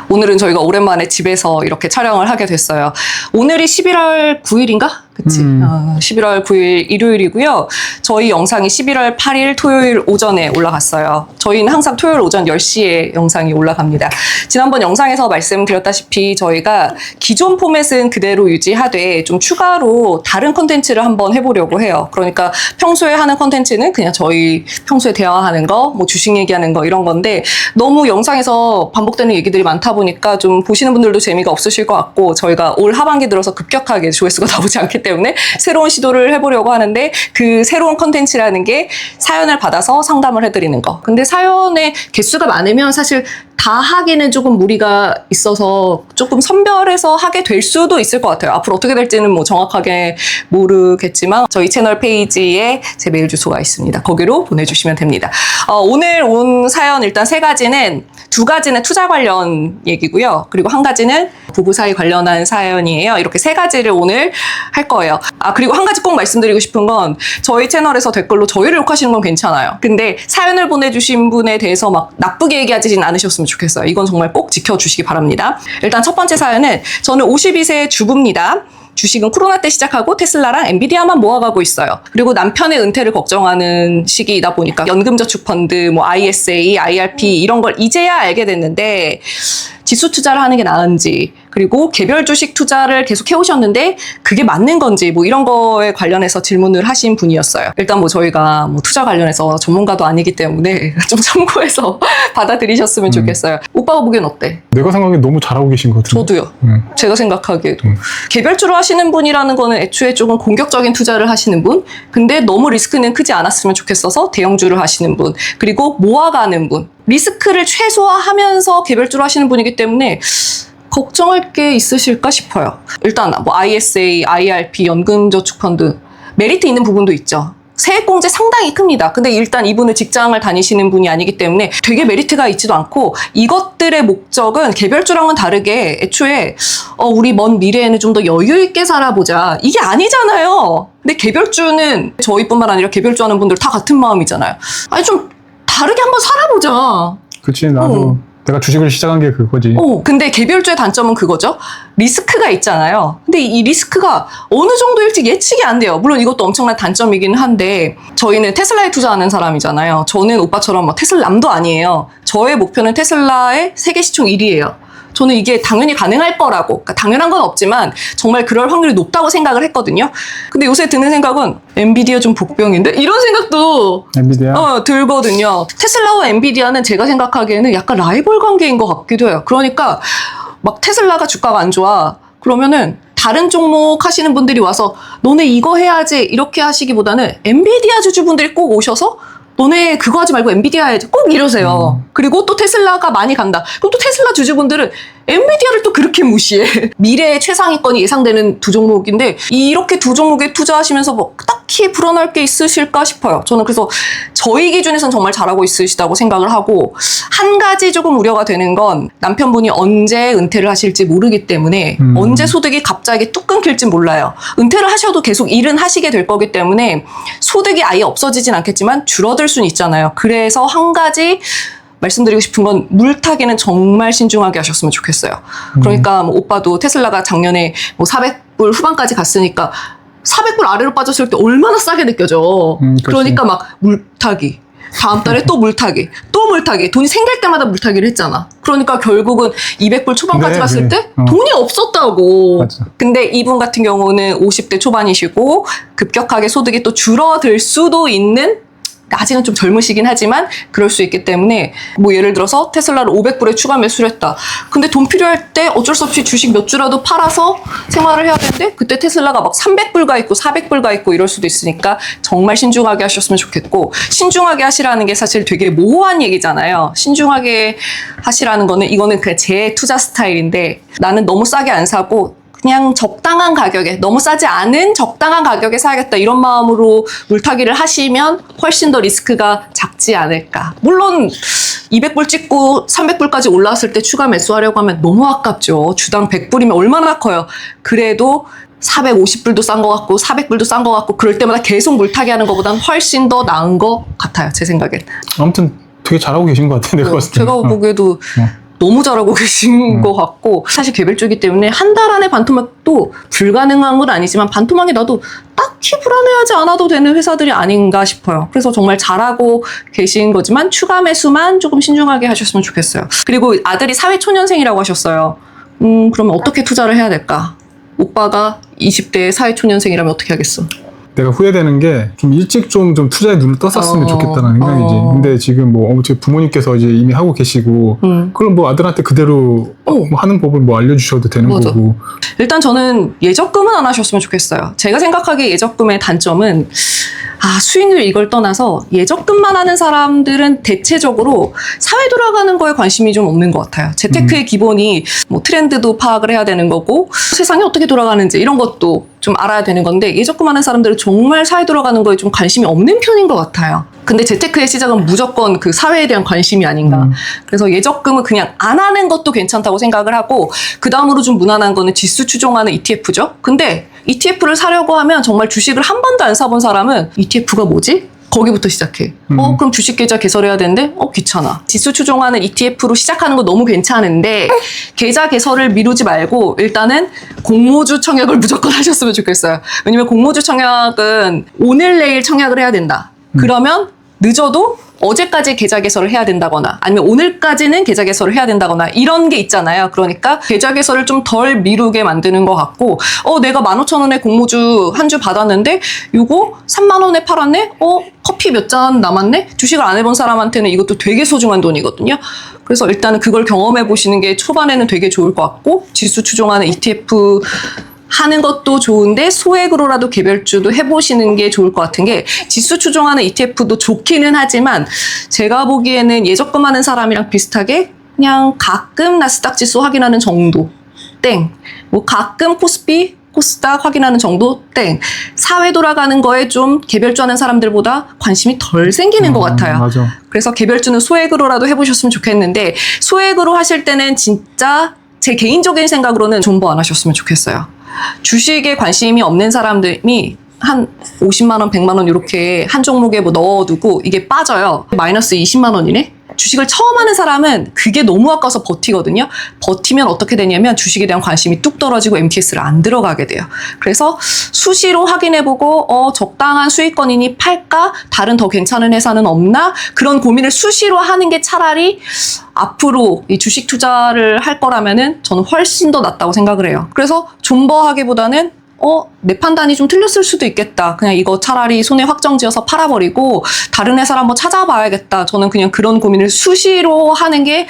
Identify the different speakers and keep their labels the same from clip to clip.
Speaker 1: 오늘은 저희가 오랜만에 집에서 이렇게 촬영을 하게 됐어요. 오늘이 11월 9일인가? 그치? 11월 9일 일요일이고요. 저희 영상이 11월 8일 토요일 오전에 올라갔어요. 저희는 항상 토요일 오전 10시에 영상이 올라갑니다. 지난번 영상에서 말씀드렸다시피 저희가 기존 포맷은 그대로 유지하되 좀 추가로 다른 컨텐츠를 한번 해보려고 해요. 그러니까 평소에 하는 컨텐츠는 그냥 저희 평소에 대화하는 거, 뭐 주식 얘기하는 거 이런 건데 너무 영상에서 반복되는 얘기들이 많다 보니까 좀 보시는 분들도 재미가 없으실 것 같고 저희가 올 하반기 들어서 급격하게 조회수가 나오지 않기 때문에 새로운 시도를 해보려고 하는데 그 새로운 컨텐츠라는 게 사연을 받아서 상담을 해드리는 거. 근데 사연의 개수가 많으면 사실 다 하기는 조금 무리가 있어서 조금 선별해서 하게 될 수도 있을 것 같아요. 앞으로 어떻게 될지는 뭐 정확하게 모르겠지만 저희 채널 페이지에 제 메일 주소가 있습니다. 거기로 보내주시면 됩니다. 오늘 온 사연 일단 두 가지는 투자 관련 얘기고요. 그리고 한 가지는 부부 사이 관련한 사연이에요. 이렇게 세 가지를 오늘 할 거예요. 그리고 한 가지 꼭 말씀드리고 싶은 건 저희 채널에서 댓글로 저희를 욕하시는 건 괜찮아요. 근데 사연을 보내주신 분에 대해서 막 나쁘게 얘기하지는 않으셨으면 좋겠어요. 이건 정말 꼭 지켜주시기 바랍니다. 일단 첫 번째 사연은 저는 52세 주부입니다. 주식은 코로나 때 시작하고 테슬라랑 엔비디아만 모아가고 있어요. 그리고 남편의 은퇴를 걱정하는 시기이다 보니까 연금저축펀드, 뭐 ISA, IRP 이런 걸 이제야 알게 됐는데 지수 투자를 하는 게 나은지 그리고 개별 주식 투자를 계속 해오셨는데 그게 맞는 건지 뭐 이런 거에 관련해서 질문을 하신 분이었어요. 일단 뭐 저희가 뭐 투자 관련해서 전문가도 아니기 때문에 좀 참고해서 받아들이셨으면 좋겠어요. 오빠가 보기엔 어때?
Speaker 2: 내가 생각하기엔 너무 잘하고 계신 것 같은데.
Speaker 1: 저도요. 제가 생각하기에도. 개별주로 하시는 분이라는 거는 애초에 조금 공격적인 투자를 하시는 분, 근데 너무 리스크는 크지 않았으면 좋겠어서 대형주를 하시는 분, 그리고 모아가는 분, 리스크를 최소화하면서 개별주로 하시는 분이기 때문에 걱정할 게 있으실까 싶어요. 일단 뭐 ISA, IRP, 연금저축펀드 메리트 있는 부분도 있죠. 세액공제 상당히 큽니다. 근데 일단 이분은 직장을 다니시는 분이 아니기 때문에 되게 메리트가 있지도 않고 이것들의 목적은 개별주랑은 다르게 애초에 우리 먼 미래에는 좀 더 여유 있게 살아보자. 이게 아니잖아요. 근데 개별주는 저희뿐만 아니라 개별주 하는 분들 다 같은 마음이잖아요. 아니 좀 다르게 한번 살아보자.
Speaker 2: 그치, 나도 내가 주식을 시작한 게 그거지.
Speaker 1: 근데 개별주의 단점은 그거죠. 리스크가 있잖아요. 근데 이 리스크가 어느 정도일지 예측이 안 돼요. 물론 이것도 엄청난 단점이긴 한데 저희는 테슬라에 투자하는 사람이잖아요. 저는 오빠처럼 뭐 테슬람도 아니에요. 저의 목표는 테슬라의 세계 시총 1위예요. 저는 이게 당연히 가능할 거라고, 그러니까 당연한 건 없지만 정말 그럴 확률이 높다고 생각을 했거든요. 근데 요새 드는 생각은 엔비디아 좀 복병인데? 이런 생각도
Speaker 2: 엔비디아?
Speaker 1: 들거든요. 테슬라와 엔비디아는 제가 생각하기에는 약간 라이벌 관계인 것 같기도 해요. 그러니까 막 테슬라가 주가가 안 좋아. 그러면은 다른 종목 하시는 분들이 와서 너네 이거 해야지 이렇게 하시기보다는 엔비디아 주주분들이 꼭 오셔서 너네 그거 하지 말고 엔비디아 해야지 꼭 이러세요. 그리고 또 테슬라가 많이 간다. 그럼 또 테슬라 주주분들은 엔비디아를 또 그렇게 무시해. 미래의 최상위권이 예상되는 두 종목인데 이렇게 두 종목에 투자하시면서 뭐 딱히 불안할 게 있으실까 싶어요. 저는 그래서 저희 기준에선 정말 잘하고 있으시다고 생각을 하고 한 가지 조금 우려가 되는 건 남편분이 언제 은퇴를 하실지 모르기 때문에 언제 소득이 갑자기 뚝 끊길지 몰라요. 은퇴를 하셔도 계속 일은 하시게 될 거기 때문에 소득이 아예 없어지진 않겠지만 줄어들 수는 있잖아요. 그래서 한 가지 말씀드리고 싶은 건 물타기는 정말 신중하게 하셨으면 좋겠어요. 그러니까 뭐 오빠도 테슬라가 작년에 뭐 400불 후반까지 갔으니까 400불 아래로 빠졌을 때 얼마나 싸게 느껴져. 그러니까 막 물타기. 다음 달에 또 물타기. 또 물타기. 돈이 생길 때마다 물타기를 했잖아. 그러니까 결국은 200불 초반까지 갔을 때 돈이 없었다고.
Speaker 2: 맞아.
Speaker 1: 근데 이분 같은 경우는 50대 초반이시고 급격하게 소득이 또 줄어들 수도 있는 아직은 좀 젊으시긴 하지만 그럴 수 있기 때문에 뭐 예를 들어서 테슬라를 500불에 추가 매수를 했다. 근데 돈 필요할 때 어쩔 수 없이 주식 몇 주라도 팔아서 생활을 해야 되는데 그때 테슬라가 막 300불가 있고 400불가 있고 이럴 수도 있으니까 정말 신중하게 하셨으면 좋겠고 신중하게 하시라는 게 사실 되게 모호한 얘기잖아요. 신중하게 하시라는 거는 이거는 그냥 제 투자 스타일인데 나는 너무 싸게 안 사고 그냥 적당한 가격에 너무 싸지 않은 적당한 가격에 사야겠다 이런 마음으로 물타기를 하시면 훨씬 더 리스크가 작지 않을까. 물론 200불 찍고 300불까지 올라왔을 때 추가 매수하려고 하면 너무 아깝죠. 주당 100불이면 얼마나 커요. 그래도 450불도 싼 것 같고 400불도 싼 것 같고 그럴 때마다 계속 물타기 하는 것보다는 훨씬 더 나은 것 같아요. 제 생각엔.
Speaker 2: 아무튼 되게 잘하고 계신 것 같아. 내가 봤을 때.
Speaker 1: 제가 보기에도 너무 잘하고 계신 것 같고, 사실 개별주이기 때문에 한 달 안에 반토막도 불가능한 건 아니지만 반토막이 나도 딱히 불안해하지 않아도 되는 회사들이 아닌가 싶어요. 그래서 정말 잘하고 계신 거지만 추가 매수만 조금 신중하게 하셨으면 좋겠어요. 그리고 아들이 사회초년생이라고 하셨어요. 그러면 어떻게 투자를 해야 될까? 오빠가 20대 사회초년생이라면 어떻게 하겠어?
Speaker 2: 내가 후회되는 게 좀 일찍 좀 투자에 눈을 떴었으면 좋겠다는 생각이지. 근데 지금 뭐 제 부모님께서 이제 이미 하고 계시고 그럼 뭐 아들한테 그대로 뭐 하는 법을 뭐 알려주셔도 되는
Speaker 1: 맞아.
Speaker 2: 거고.
Speaker 1: 일단 저는 예적금은 안 하셨으면 좋겠어요. 제가 생각하기에 예적금의 단점은 수익률 이걸 떠나서 예적금만 하는 사람들은 대체적으로 사회 돌아가는 거에 관심이 좀 없는 것 같아요. 재테크의 기본이 뭐 트렌드도 파악을 해야 되는 거고 세상이 어떻게 돌아가는지 이런 것도 좀 알아야 되는 건데 예적금 하는 사람들은 정말 사회 돌아가는 거에 좀 관심이 없는 편인 것 같아요. 근데 재테크의 시작은 무조건 그 사회에 대한 관심이 아닌가. 그래서 예적금은 그냥 안 하는 것도 괜찮다고 생각을 하고 그 다음으로 좀 무난한 거는 지수 추종하는 ETF죠. 근데 ETF를 사려고 하면 정말 주식을 한 번도 안 사본 사람은 ETF가 뭐지? 거기부터 시작해. 그럼 주식 계좌 개설해야 되는데? 귀찮아. 지수 추종하는 ETF로 시작하는 거 너무 괜찮은데 계좌 개설을 미루지 말고 일단은 공모주 청약을 무조건 하셨으면 좋겠어요. 왜냐면 공모주 청약은 오늘 내일 청약을 해야 된다. 그러면 늦어도 어제까지 계좌 개설을 해야 된다거나 아니면 오늘까지는 계좌 개설을 해야 된다거나 이런 게 있잖아요. 그러니까 계좌 개설을 좀 덜 미루게 만드는 것 같고 내가 15,000원에 공모주 한 주 받았는데 이거 30,000원에 팔았네? 커피 몇 잔 남았네? 주식을 안 해본 사람한테는 이것도 되게 소중한 돈이거든요. 그래서 일단은 그걸 경험해 보시는 게 초반에는 되게 좋을 것 같고 지수 추종하는 ETF 하는 것도 좋은데 소액으로라도 개별주도 해보시는 게 좋을 것 같은 게 지수 추종하는 ETF도 좋기는 하지만 제가 보기에는 예적금 하는 사람이랑 비슷하게 그냥 가끔 나스닥 지수 확인하는 정도 땡. 뭐 가끔 코스피 코스닥 확인하는 정도 땡. 사회 돌아가는 거에 좀 개별주 하는 사람들보다 관심이 덜 생기는 것 같아요.
Speaker 2: 맞아.
Speaker 1: 그래서 개별주는 소액으로라도 해보셨으면 좋겠는데 소액으로 하실 때는 진짜 제 개인적인 생각으로는 존버 안 하셨으면 좋겠어요. 주식에 관심이 없는 사람들이 한 50만 원, 100만 원 이렇게 한 종목에 뭐 넣어두고 이게 빠져요. 마이너스 20만 원이네? 주식을 처음 하는 사람은 그게 너무 아까워서 버티거든요. 버티면 어떻게 되냐면 주식에 대한 관심이 뚝 떨어지고 MTS를 안 들어가게 돼요. 그래서 수시로 확인해보고 적당한 수익권이니 팔까? 다른 더 괜찮은 회사는 없나? 그런 고민을 수시로 하는 게 차라리 앞으로 이 주식 투자를 할 거라면은 저는 훨씬 더 낫다고 생각을 해요. 그래서 존버하기보다는 내 판단이 좀 틀렸을 수도 있겠다. 그냥 이거 차라리 손에 확정지어서 팔아버리고 다른 회사를 한번 찾아봐야겠다. 저는 그냥 그런 고민을 수시로 하는 게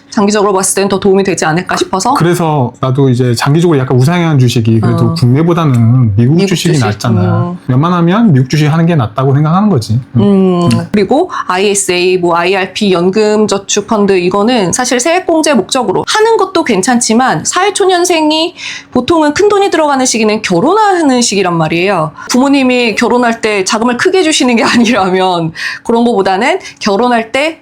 Speaker 1: 장기적으로 봤을 때는 더 도움이 되지 않을까 싶어서.
Speaker 2: 그래서 나도 이제 장기적으로 약간 우상향한 주식이 그래도 국내보다는 미국 주식이
Speaker 1: 주식?
Speaker 2: 낫잖아. 웬만하면 미국 주식 하는 게 낫다고 생각하는 거지.
Speaker 1: 그리고 ISA, 뭐 IRP, 연금저축펀드 이거는 사실 세액공제 목적으로 하는 것도 괜찮지만 사회초년생이 보통은 큰 돈이 들어가는 시기는 결혼하는 시기란 말이에요. 부모님이 결혼할 때 자금을 크게 주시는 게 아니라면 그런 거보다는 결혼할 때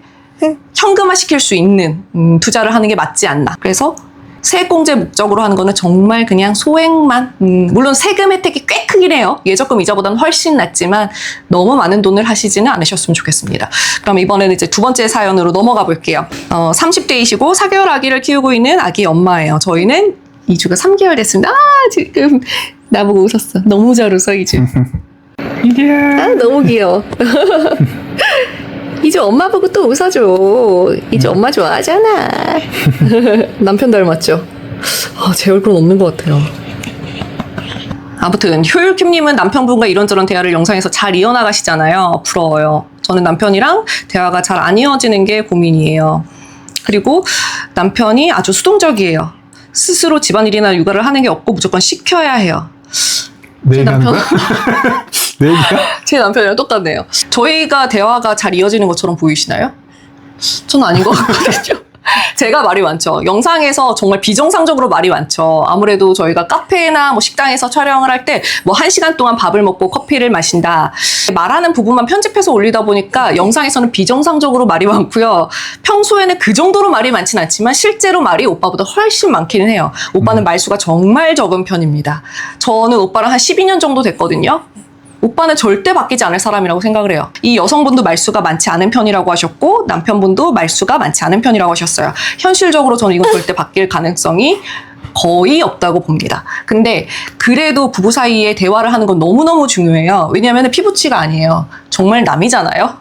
Speaker 1: 현금화 시킬 수 있는 투자를 하는 게 맞지 않나. 그래서 세액공제 목적으로 하는 거는 정말 그냥 소액만 물론 세금 혜택이 꽤 크긴 해요. 예적금 이자보다는 훨씬 낫지만 너무 많은 돈을 하시지는 않으셨으면 좋겠습니다. 그럼 이번에는 이제 두 번째 사연으로 넘어가 볼게요. 30대이시고 4개월 아기를 키우고 있는 아기 엄마예요. 저희는 2주가 3개월 됐습니다. 지금 나보고 웃었어. 너무 잘 웃어 이제. 너무 귀여워. 이제 엄마 보고 또 웃어줘. 이제 엄마 좋아하잖아. 남편 닮았죠? 제 얼굴은 없는 것 같아요. 아무튼 효율킴님은 남편분과 이런저런 대화를 영상에서 잘 이어나가시잖아요. 부러워요. 저는 남편이랑 대화가 잘 안 이어지는 게 고민이에요. 그리고 남편이 아주 수동적이에요. 스스로 집안일이나 육아를 하는 게 없고 무조건 시켜야 해요.
Speaker 2: 내 얘기하는 거야? 내 얘기야?
Speaker 1: 제 남편이랑 똑같네요. 저희가 대화가 잘 이어지는 것처럼 보이시나요? 저는 아닌 것 같거든요. 제가 말이 많죠. 영상에서 정말 비정상적으로 말이 많죠. 아무래도 저희가 카페나 뭐 식당에서 촬영을 할 때 뭐 1시간 동안 밥을 먹고 커피를 마신다. 말하는 부분만 편집해서 올리다 보니까 영상에서는 비정상적으로 말이 많고요. 평소에는 그 정도로 말이 많진 않지만 실제로 말이 오빠보다 훨씬 많기는 해요. 오빠는 말수가 정말 적은 편입니다. 저는 오빠랑 한 12년 정도 됐거든요. 오빠는 절대 바뀌지 않을 사람이라고 생각을 해요. 이 여성분도 말수가 많지 않은 편이라고 하셨고 남편분도 말수가 많지 않은 편이라고 하셨어요. 현실적으로 저는 이건 절대 바뀔 가능성이 거의 없다고 봅니다. 근데 그래도 부부 사이에 대화를 하는 건 너무너무 중요해요. 왜냐하면 피부치가 아니에요. 정말 남이잖아요.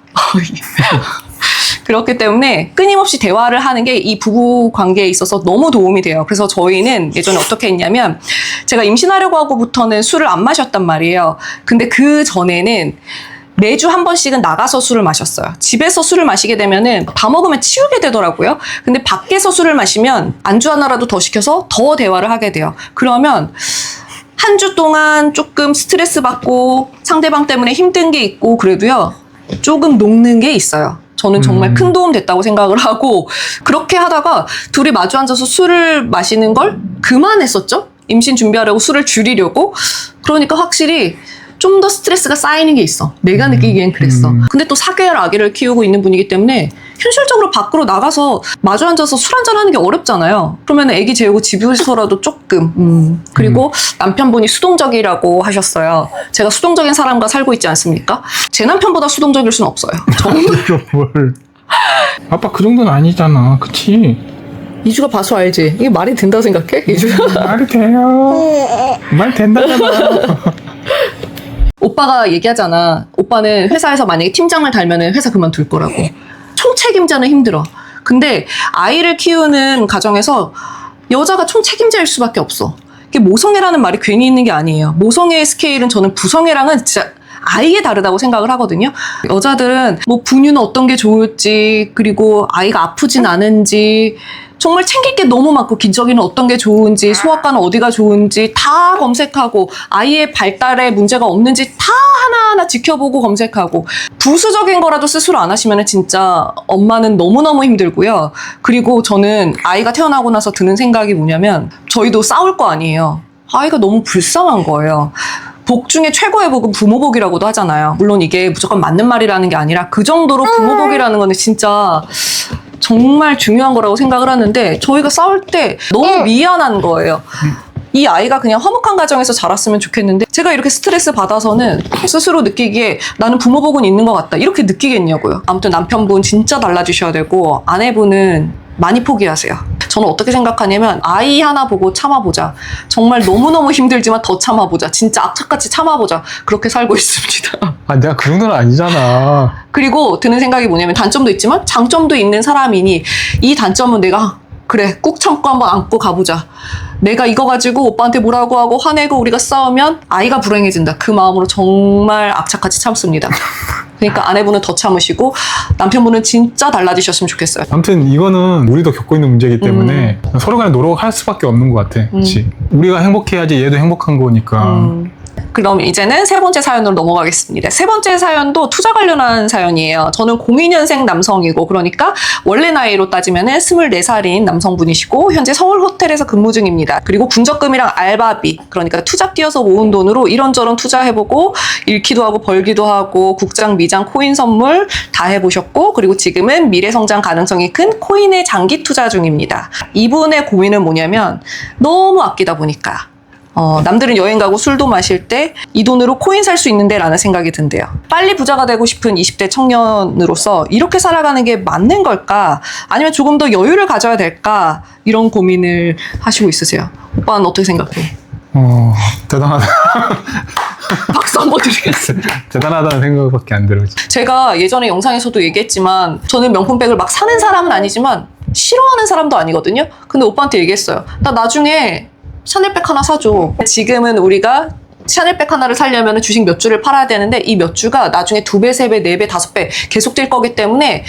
Speaker 1: 그렇기 때문에 끊임없이 대화를 하는 게 이 부부 관계에 있어서 너무 도움이 돼요. 그래서 저희는 예전에 어떻게 했냐면 제가 임신하려고 하고부터는 술을 안 마셨단 말이에요. 근데 그 전에는 매주 한 번씩은 나가서 술을 마셨어요. 집에서 술을 마시게 되면은 다 먹으면 치우게 되더라고요. 근데 밖에서 술을 마시면 안주 하나라도 더 시켜서 더 대화를 하게 돼요. 그러면 한 주 동안 조금 스트레스 받고 상대방 때문에 힘든 게 있고 그래도요, 조금 녹는 게 있어요. 저는 정말 큰 도움 됐다고 생각을 하고, 그렇게 하다가 둘이 마주 앉아서 술을 마시는 걸 그만했었죠? 임신 준비하려고 술을 줄이려고. 그러니까 확실히 좀 더 스트레스가 쌓이는 게 있어. 내가 느끼기엔 그랬어. 근데 또 4개월 아기를 키우고 있는 분이기 때문에 현실적으로 밖으로 나가서 마주 앉아서 술 한잔 하는 게 어렵잖아요. 그러면 아기 재우고 집에서라도 조금. 그리고 남편분이 수동적이라고 하셨어요. 제가 수동적인 사람과 살고 있지 않습니까? 제 남편보다 수동적일 수는 없어요. 저는
Speaker 2: 뭘. 아빠 그 정도는 아니잖아. 그치?
Speaker 1: 이주가 봐서 알지? 이게 말이 된다고 생각해? 이주가?
Speaker 2: 말이 돼요. 말 된다잖아.
Speaker 1: 오빠가 얘기하잖아. 오빠는 회사에서 만약에 팀장을 달면은 회사 그만둘 거라고. 총책임자는 힘들어. 근데 아이를 키우는 가정에서 여자가 총책임자일 수밖에 없어. 이게 모성애라는 말이 괜히 있는 게 아니에요. 모성애의 스케일은 저는 부성애랑은 진짜 아예 다르다고 생각을 하거든요. 여자들은 뭐 분유는 어떤 게 좋을지, 그리고 아이가 아프진 않은지, 정말 챙길 게 너무 많고, 기저귀는 어떤 게 좋은지, 소아과는 어디가 좋은지 다 검색하고, 아이의 발달에 문제가 없는지 다 하나하나 지켜보고 검색하고, 부수적인 거라도 스스로 안 하시면 진짜 엄마는 너무너무 힘들고요. 그리고 저는 아이가 태어나고 나서 드는 생각이 뭐냐면, 저희도 싸울 거 아니에요. 아이가 너무 불쌍한 거예요. 복 중에 최고의 복은 부모복이라고도 하잖아요. 물론 이게 무조건 맞는 말이라는 게 아니라 그 정도로 부모복이라는 거는 진짜 정말 중요한 거라고 생각을 하는데, 저희가 싸울 때 너무 미안한 거예요. 이 아이가 그냥 화목한 가정에서 자랐으면 좋겠는데, 제가 이렇게 스트레스 받아서는 스스로 느끼기에 나는 부모복은 있는 것 같다, 이렇게 느끼겠냐고요. 아무튼 남편분 진짜 달라지셔야 되고, 아내분은 많이 포기하세요. 저는 어떻게 생각하냐면, 아이 하나 보고 참아보자. 정말 너무너무 힘들지만 더 참아보자. 진짜 악착같이 참아보자. 그렇게 살고 있습니다.
Speaker 2: 아, 내가 그 정도는 아니잖아.
Speaker 1: 그리고 드는 생각이 뭐냐면, 단점도 있지만 장점도 있는 사람이니, 이 단점은 내가 그래 꾹 참고 한번 안고 가보자. 내가 이거 가지고 오빠한테 뭐라고 하고 화내고 우리가 싸우면 아이가 불행해진다. 그 마음으로 정말 악착같이 참습니다. 그러니까 아내분은 더 참으시고 남편분은 진짜 달라지셨으면 좋겠어요.
Speaker 2: 아무튼 이거는 우리도 겪고 있는 문제이기 때문에 서로 간에 노력할 수밖에 없는 것 같아. 그치? 우리가 행복해야지 얘도 행복한 거니까.
Speaker 1: 그럼 이제는 세 번째 사연으로 넘어가겠습니다. 세 번째 사연도 투자 관련한 사연이에요. 저는 02년생 남성이고, 그러니까 원래 나이로 따지면 24살인 남성분이시고, 현재 서울 호텔에서 근무 중입니다. 그리고 군적금이랑 알바비, 그러니까 투잡 뛰어서 모은 돈으로 이런저런 투자해보고 잃기도 하고 벌기도 하고 국장, 미장, 코인 선물 다 해보셨고, 그리고 지금은 미래성장 가능성이 큰 코인에 장기 투자 중입니다. 이분의 고민은 뭐냐면, 너무 아끼다 보니까 남들은 여행 가고 술도 마실 때 이 돈으로 코인 살 수 있는데 라는 생각이 든대요. 빨리 부자가 되고 싶은 20대 청년으로서 이렇게 살아가는 게 맞는 걸까? 아니면 조금 더 여유를 가져야 될까? 이런 고민을 하시고 있으세요. 오빠는 어떻게 생각해?
Speaker 2: 대단하다.
Speaker 1: 박수 한번 드리겠습니다.
Speaker 2: 대단하다는 생각밖에 안 들어.
Speaker 1: 제가 예전에 영상에서도 얘기했지만, 저는 명품백을 막 사는 사람은 아니지만 싫어하는 사람도 아니거든요. 근데 오빠한테 얘기했어요. 나 나중에 샤넬백 하나 사줘. 지금은 우리가 샤넬백 하나를 사려면 주식 몇 주를 팔아야 되는데, 이 몇 주가 나중에 2배, 3배, 4배, 5배 계속 뛸 거기 때문에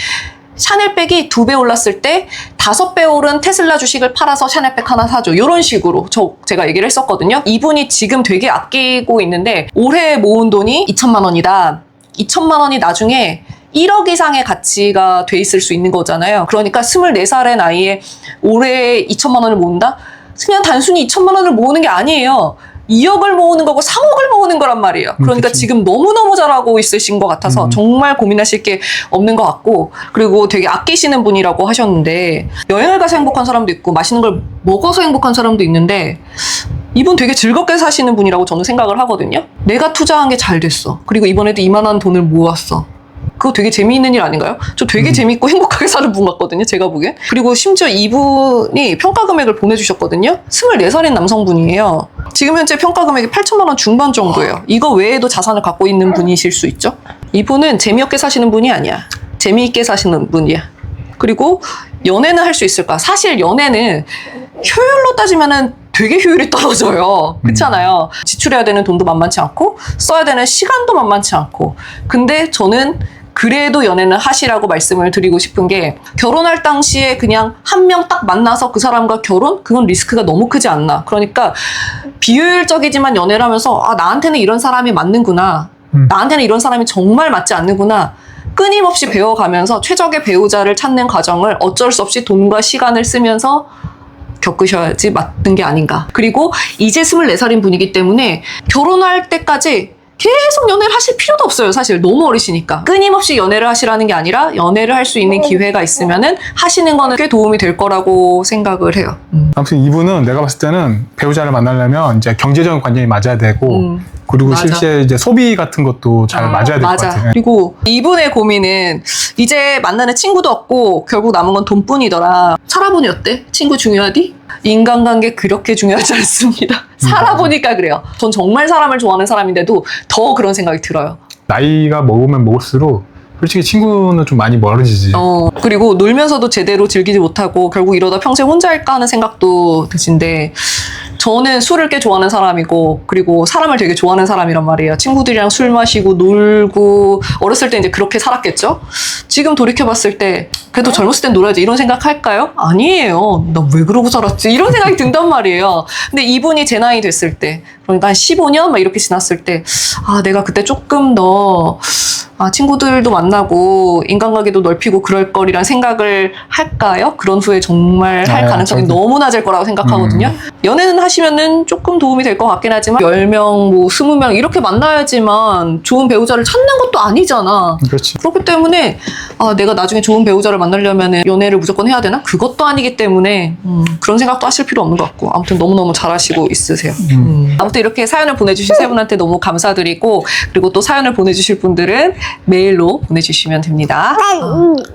Speaker 1: 샤넬백이 2배 올랐을 때 5배 오른 테슬라 주식을 팔아서 샤넬백 하나 사줘. 이런 식으로 제가 얘기를 했었거든요. 이분이 지금 되게 아끼고 있는데, 올해 모은 돈이 2천만 원이다. 2천만 원이 나중에 1억 이상의 가치가 돼 있을 수 있는 거잖아요. 그러니까 24살의 나이에 올해 2천만 원을 모은다? 그냥 단순히 2천만 원을 모으는 게 아니에요. 2억을 모으는 거고 3억을 모으는 거란 말이에요. 그러니까
Speaker 2: 그치.
Speaker 1: 지금 너무너무 잘하고 있으신 것 같아서 정말 고민하실 게 없는 것 같고, 그리고 되게 아끼시는 분이라고 하셨는데, 여행을 가서 행복한 사람도 있고 맛있는 걸 먹어서 행복한 사람도 있는데, 이분 되게 즐겁게 사시는 분이라고 저는 생각을 하거든요. 내가 투자한 게 잘 됐어. 그리고 이번에도 이만한 돈을 모았어. 그거 되게 재미있는 일 아닌가요? 저 되게 재밌고 행복하게 사는 분 같거든요, 제가 보기엔. 그리고 심지어 이분이 평가 금액을 보내주셨거든요. 24살인 남성분이에요. 지금 현재 평가 금액이 8천만 원 중반 정도예요. 이거 외에도 자산을 갖고 있는 분이실 수 있죠. 이분은 재미없게 사시는 분이 아니야. 재미있게 사시는 분이야. 그리고 연애는 할 수 있을까? 사실 연애는 효율로 따지면은 되게 효율이 떨어져요. 그렇잖아요. 지출해야 되는 돈도 만만치 않고 써야 되는 시간도 만만치 않고. 근데 저는 그래도 연애는 하시라고 말씀을 드리고 싶은 게, 결혼할 당시에 그냥 한 명 딱 만나서 그 사람과 결혼? 그건 리스크가 너무 크지 않나. 그러니까 비효율적이지만 연애를 하면서 아, 나한테는 이런 사람이 맞는구나. 나한테는 이런 사람이 정말 맞지 않는구나. 끊임없이 배워가면서 최적의 배우자를 찾는 과정을 어쩔 수 없이 돈과 시간을 쓰면서 겪으셔야지 맞는 게 아닌가. 그리고 이제 24살인 분이기 때문에 결혼할 때까지 계속 연애를 하실 필요도 없어요. 사실 너무 어리시니까. 끊임없이 연애를 하시라는 게 아니라 연애를 할 수 있는 기회가 있으면은 하시는 거는 꽤 도움이 될 거라고 생각을 해요.
Speaker 2: 아무튼 이분은 내가 봤을 때는 배우자를 만나려면 이제 경제적인 관념이 맞아야 되고 그리고
Speaker 1: 맞아.
Speaker 2: 실제 이제 소비 같은 것도 잘 맞아야 될 것
Speaker 1: 맞아.
Speaker 2: 같아요.
Speaker 1: 그리고 이분의 고민은 이제 만나는 친구도 없고 결국 남은 건 돈뿐이더라. 살아보니 어때? 친구 중요하디? 인간관계 그렇게 중요하지 않습니다. 살아보니까 그래요. 전 정말 사람을 좋아하는 사람인데도 더 그런 생각이 들어요.
Speaker 2: 나이가 먹으면 먹을수록 솔직히 친구는 좀 많이 멀어지지.
Speaker 1: 그리고 놀면서도 제대로 즐기지 못하고 결국 이러다 평생 혼자일까 하는 생각도 드신데, 저는 술을 꽤 좋아하는 사람이고 그리고 사람을 되게 좋아하는 사람이란 말이에요. 친구들이랑 술 마시고 놀고, 어렸을 때 이제 그렇게 살았겠죠? 지금 돌이켜봤을 때 그래도 젊었을 땐 놀아야지 이런 생각 할까요? 아니에요. 나 왜 그러고 살았지? 이런 생각이 든단 말이에요. 근데 이분이 제 나이 됐을 때, 그러니까 한 15년 막 이렇게 지났을 때, 아, 내가 그때 조금 더 친구들도 만나고 인간관계도 넓히고 그럴 거리란 생각을 할까요? 그런 후에 정말 할 가능성이 너무 낮을 거라고 생각하거든요. 연애는 하시면은 조금 도움이 될 것 같긴 하지만 10명, 뭐 20명 이렇게 만나야지만 좋은 배우자를 찾는 것도 아니잖아.
Speaker 2: 그렇지.
Speaker 1: 그렇기 때문에 내가 나중에 좋은 배우자를 만나려면 연애를 무조건 해야 되나? 그것도 아니기 때문에 그런 생각도 하실 필요 없는 것 같고, 아무튼 너무너무 잘하시고 있으세요. 아무튼 이렇게 사연을 보내주신 세 분한테 너무 감사드리고, 그리고 또 사연을 보내주실 분들은 메일로 보내주시면 됩니다.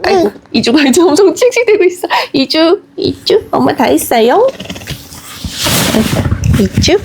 Speaker 1: 아이고, 이주가 이제 엄청 칙칙대고 있어. 이주, 엄마 다 했어요? 이주.